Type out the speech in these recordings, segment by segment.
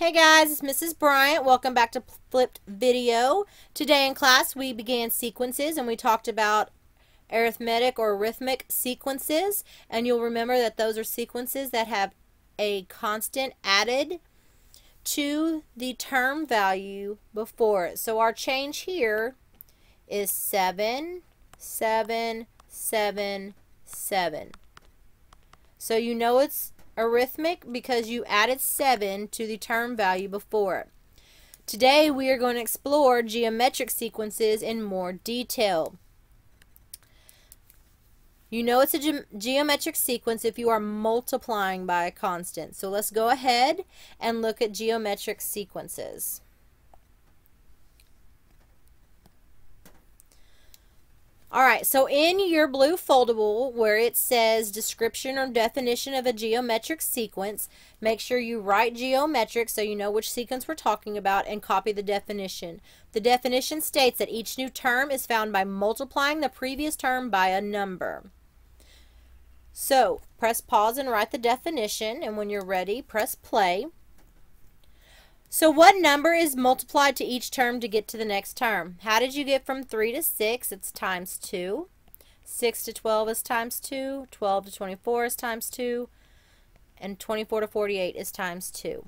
Hey guys, it's Mrs. Bryant. Welcome back to Flipped Video. Today in class we began sequences and we talked about arithmetic or rhythmic sequences, and you'll remember that those are sequences that have a constant added to the term value before it. So our change here is 7, 7, 7, 7. So you know it's arithmetic because you added 7 to the term value before it. Today we are going to explore geometric sequences in more detail. You know it's a geometric sequence if you are multiplying by a constant. So let's go ahead and look at geometric sequences. Alright, so in your blue foldable where it says description or definition of a geometric sequence, make sure you write geometric so you know which sequence we're talking about and copy the definition. The definition states that each new term is found by multiplying the previous term by a number. So, press pause and write the definition, and when you're ready, press play. So what number is multiplied to each term to get to the next term? How did you get from 3 to 6? It's times 2. 6 to 12 is times 2. 12 to 24 is times 2. And 24 to 48 is times 2.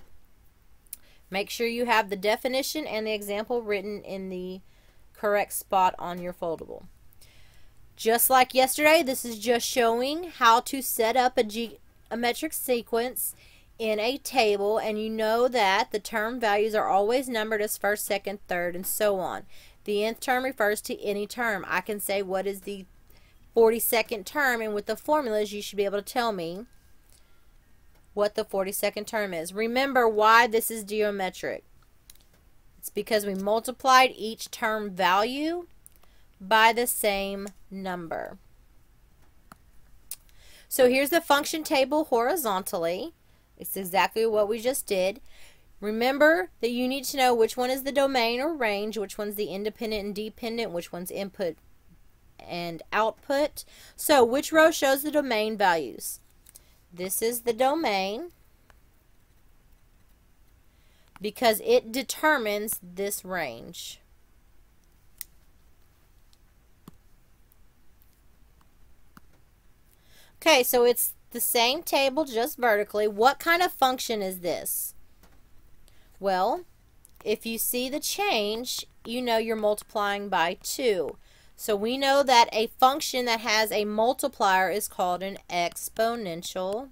Make sure you have the definition and the example written in the correct spot on your foldable. Just like yesterday, this is just showing how to set up a geometric sequence in a table, and you know that the term values are always numbered as first, second, third, and so on. The nth term refers to any term. I can say what is the 42nd term, and with the formulas you should be able to tell me what the 42nd term is. Remember why this is geometric. It's because we multiplied each term value by the same number. So here's the function table horizontally. It's exactly what we just did. Remember that you need to know which one is the domain or range, which one's the independent and dependent, which one's input and output. So which row shows the domain values? This is the domain because it determines this range. Okay, so it's the same table, just vertically. What kind of function is this? Well, if you see the change, you know you're multiplying by 2. So we know that a function that has a multiplier is called an exponential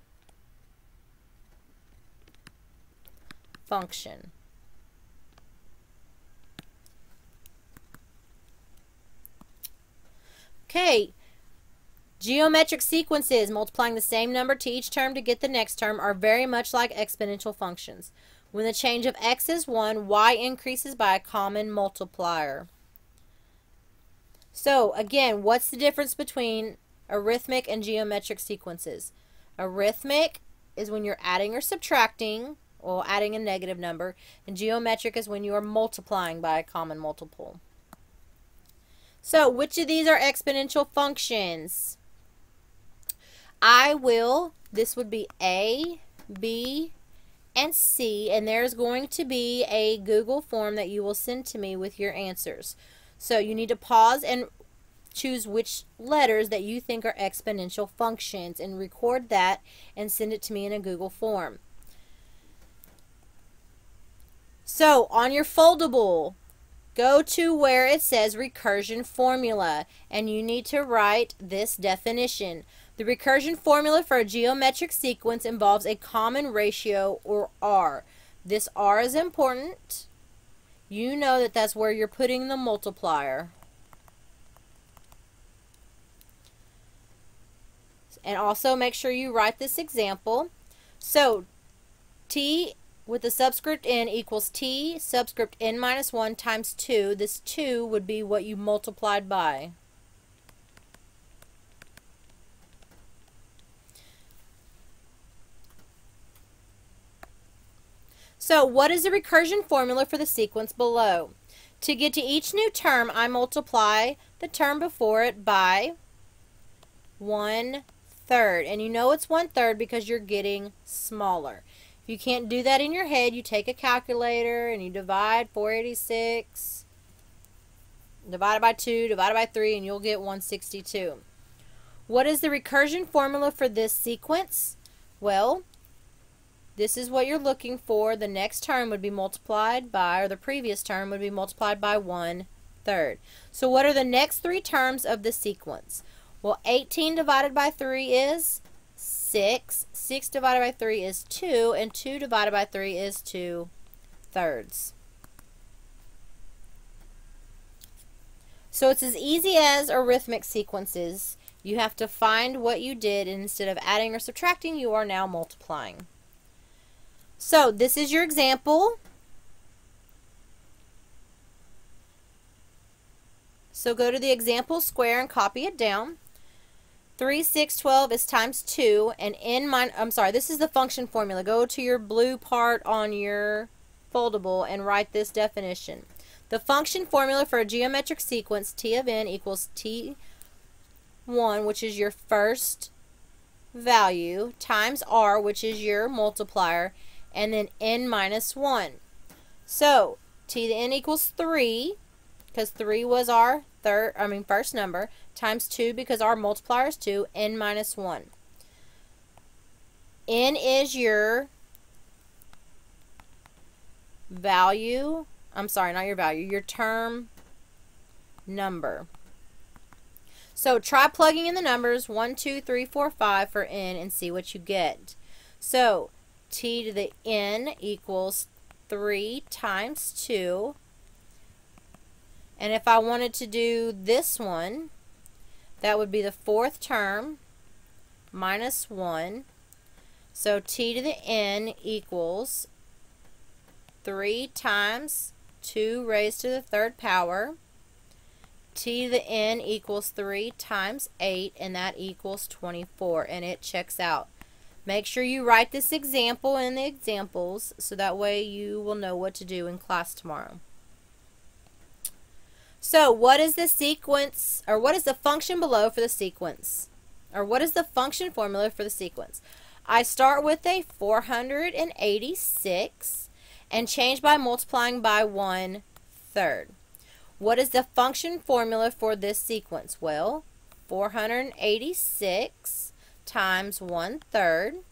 function. Okay. Geometric sequences, multiplying the same number to each term to get the next term, are very much like exponential functions. When the change of x is 1, y increases by a common multiplier. So, again, what's the difference between arithmetic and geometric sequences? Arithmetic is when you're adding or subtracting, or adding a negative number, and geometric is when you are multiplying by a common multiple. So, which of these are exponential functions? This would be A, B, and C, and there's going to be a Google form that you will send to me with your answers. So you need to pause and choose which letters that you think are exponential functions and record that and send it to me in a Google form. So on your foldable, go to where it says recursion formula, and you need to write this definition. The recursion formula for a geometric sequence involves a common ratio, or R. This R is important. You know that that's where you're putting the multiplier. And also make sure you write this example. So T with the subscript n equals T subscript n minus 1 times 2. This 2 would be what you multiplied by. So what is the recursion formula for the sequence below? To get to each new term, I multiply the term before it by 1/3. And you know it's 1/3 because you're getting smaller. If you can't do that in your head, you take a calculator and you divide 486 divided by 2 divided by 3, and you'll get 162. What is the recursion formula for this sequence? Well, this is what you're looking for. The next term would be multiplied by, or the previous term would be multiplied by 1/3. So what are the next three terms of the sequence? Well, 18 divided by 3 is 6. 6 divided by 3 is 2. And 2 divided by 3 is 2/3. So it's as easy as arithmetic sequences. You have to find what you did, and instead of adding or subtracting, you are now multiplying. So this is your example. So go to the example square and copy it down. 3, 6, 12 is times 2, and this is the function formula. Go to your blue part on your foldable and write this definition. The function formula for a geometric sequence, T of n equals T1, which is your first value, times R, which is your multiplier, and then n minus 1. So T to the n equals 3, because 3 was our first number, times 2 because our multiplier is 2, n minus 1. N is your value, your term number. So try plugging in the numbers 1, 2, 3, 4, 5 for n and see what you get. So T to the n equals 3 times 2. And if I wanted to do this one, that would be the fourth term minus 1. So T to the n equals 3 times 2 raised to the third power. T to the n equals 3 times 8, and that equals 24, and it checks out. Make sure you write this example in the examples so that way you will know what to do in class tomorrow. So what is the sequence, or what is the function below for the sequence? Or what is the function formula for the sequence? I start with a 486 and change by multiplying by 1/3. What is the function formula for this sequence? Well, 486 times 1/3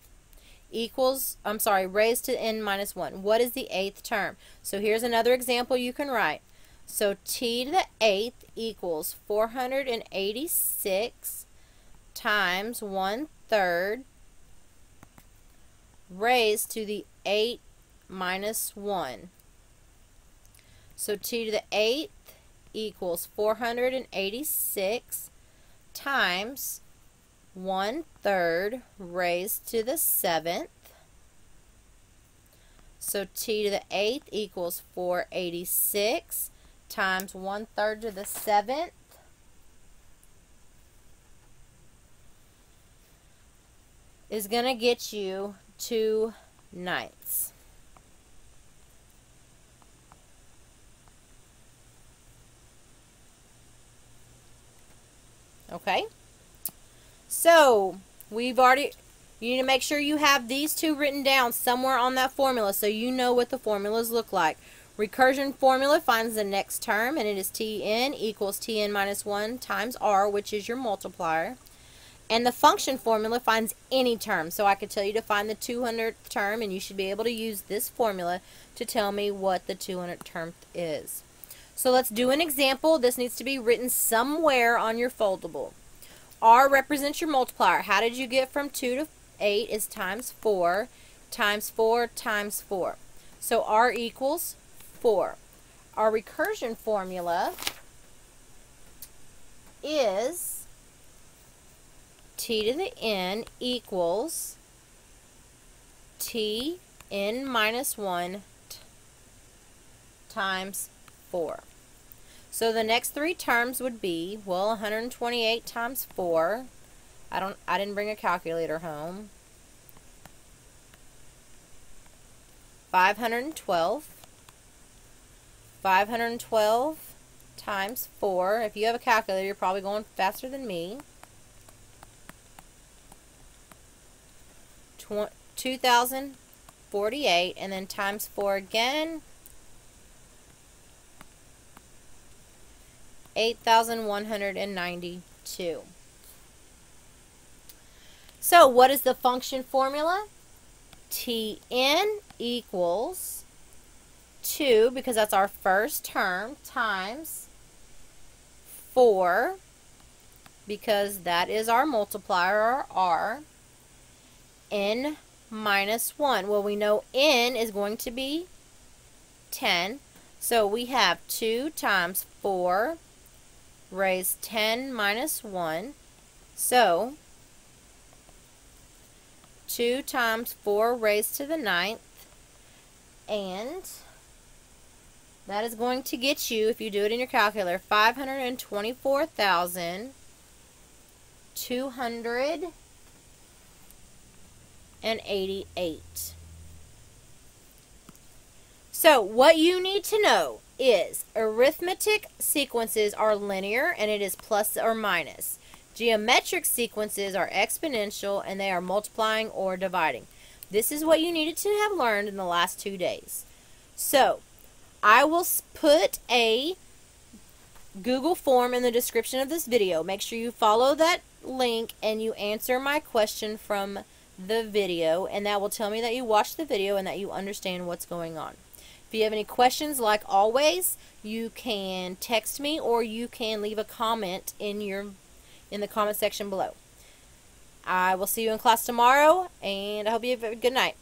equals, raised to n minus 1. What is the 8th term? So here's another example you can write. So T to the 8th equals 486 times 1/3 raised to the 8 minus 1. So T to the 8th equals 486 times 1/3 raised to the 7th. So T to the 8th equals 486 times 1/3 to the 7th is going to get you 2/9. Okay? So, you need to make sure you have these two written down somewhere on that formula so you know what the formulas look like. Recursion formula finds the next term, and it is Tn equals Tn minus 1 times R, which is your multiplier. And the function formula finds any term. So I could tell you to find the 200th term, and you should be able to use this formula to tell me what the 200th term is. So let's do an example. This needs to be written somewhere on your foldable. R represents your multiplier. How did you get from 2 to 8 is times 4 times 4 times 4. So R equals 4. Our recursion formula is T to the n equals T n minus 1 times 4. So the next three terms would be, well, 128 times 4. I didn't bring a calculator home. 512. 512 times 4. If you have a calculator, you're probably going faster than me. 2,050. 48, and then times 4 again, 8,192. So what is the function formula? Tn equals 2, because that's our first term, times 4, because that is our multiplier, or r, n minus 1. Well, we know n is going to be 10, so we have 2 times 4 raised 10 minus 1, so 2 times 4 raised to the 9th, and that is going to get you, if you do it in your calculator, 524,288. So what you need to know is arithmetic sequences are linear, and it is plus or minus. Geometric sequences are exponential, and they are multiplying or dividing. This is what you needed to have learned in the last 2 days. So I will put a Google form in the description of this video. Make sure you follow that link and you answer my question from the video, and that will tell me that you watched the video and that you understand what's going on. If you have any questions, like always, you can text me or you can leave a comment in the comment section below. I will see you in class tomorrow, and I hope you have a good night.